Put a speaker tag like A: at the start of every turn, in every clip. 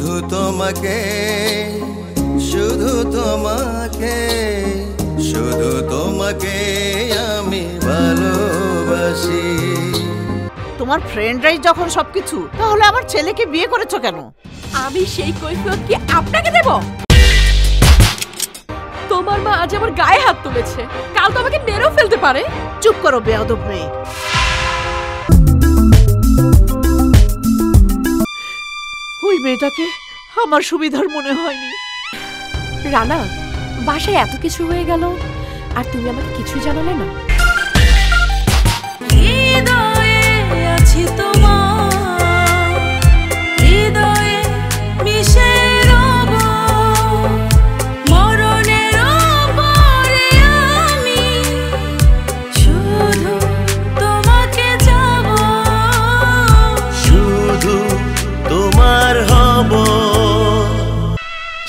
A: শুধু তোমাকে, শুধু তোমাকে, শুধু তোমাকে আমি ভালোবাসি।
B: তোমার ফ্রেন্ডরাই যখন সবকিছু, তাহলে আমার ছেলেকে বিয়ে করেছো কেন?
C: আমি সেই কৈফিয়ত কি আপনাকে দেব? তোমার মা আজ আমার গায়ে হাত তুলেছে, কাল তো আমাকে মেরেও ফেলতে পারে।
B: চুপ করো বেয়াদব মেয়ে। ওই মেয়েটাকে আমার সুবিধার মনে হয়নি।
C: রানা, বাসায় এত কিছু হয়ে গেল আর তুমি আমাকে কিছুই জানালে না।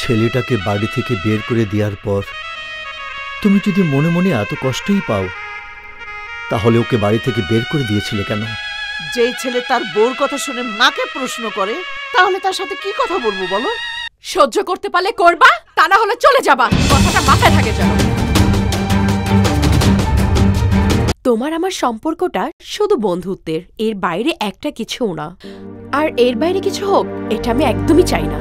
D: ছেলেটাকে বাড়ি থেকে বের করে দেওয়ার পর তুমি যদি মনে মনে এত কষ্টই পাও, তাহলে ওকে বাড়ি থেকে বের করে দিয়েছিলে কেন?
B: যেই ছেলে তার বউর কথা শুনে মাকে প্রশ্ন করে, তাহলে তার সাথে কি কথা বলবো বলো?
C: সহ্য করতে পারলে করবা, তা না হলে চলে যাবা। কথাটা মাথায় থাকে যেন। তোমার আমার সম্পর্কটা শুধু বন্ধুত্বের, এর বাইরে একটা কিছুও না। আর এর বাইরে কিছু হোক, এটা আমি একদমই চাই না।